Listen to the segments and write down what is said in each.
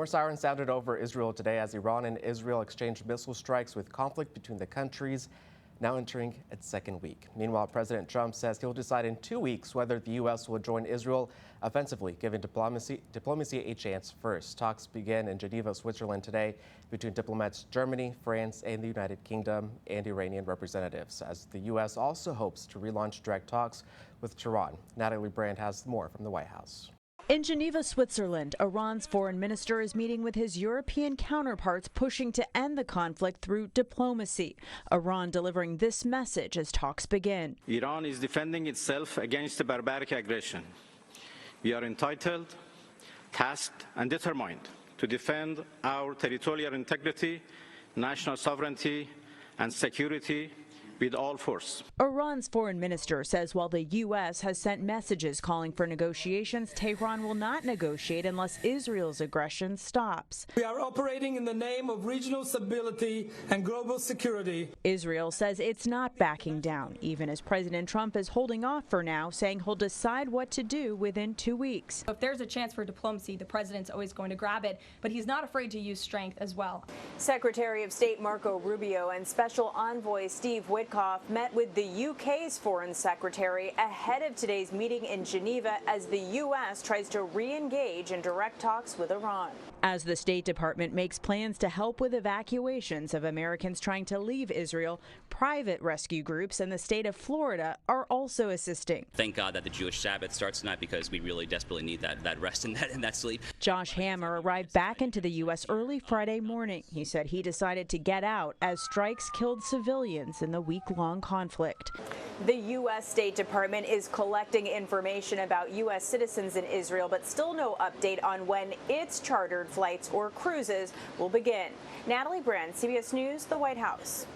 More sirens sounded over Israel today as Iran and Israel exchanged missile strikes, with conflict between the countries now entering its second week. Meanwhile, President Trump says he'll decide in 2 weeks whether the U.S. will join Israel offensively, giving diplomacy a chance first. Talks begin in Geneva, Switzerland today between diplomats Germany, France, and the United Kingdom and Iranian representatives, as the U.S. also hopes to relaunch direct talks with Tehran. Natalie Brand has more from the White House. In Geneva, Switzerland, Iran's foreign minister is meeting with his European counterparts, pushing to end the conflict through diplomacy. Iran delivering this message as talks begin. Iran is defending itself against the barbaric aggression. We are entitled, tasked, and determined to defend our territorial integrity, national sovereignty, and security with all force. Iran's foreign minister says while the U.S. has sent messages calling for negotiations, Tehran will not negotiate unless Israel's aggression stops. We are operating in the name of regional stability and global security. Israel says it's not backing down, even as President Trump is holding off for now, saying he'll decide what to do within 2 weeks. If there's a chance for diplomacy, the president's always going to grab it, but he's not afraid to use strength as well. Secretary of State Marco Rubio and Special Envoy Steve Witkoff met with the UK's Foreign Secretary ahead of today's meeting in Geneva as the U.S. tries to re-engage in direct talks with Iran. As the State Department makes plans to help with evacuations of Americans trying to leave Israel, private rescue groups in the state of Florida are also assisting. Thank God that the Jewish Sabbath starts tonight, because we really desperately need that rest and that sleep. Josh Hammer arrived back into the U.S. early Friday morning. He said he decided to get out as strikes killed civilians in the week-long conflict. The U.S. State Department is collecting information about U.S. citizens in Israel, but still no update on when its chartered flights or cruises will begin. Natalie Brand, CBS News, the White House.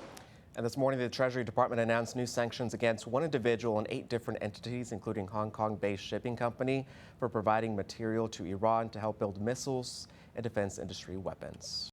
And this morning, the Treasury Department announced new sanctions against one individual and 8 different entities, including Hong Kong-based shipping company, for providing material to Iran to help build missiles and defense industry weapons.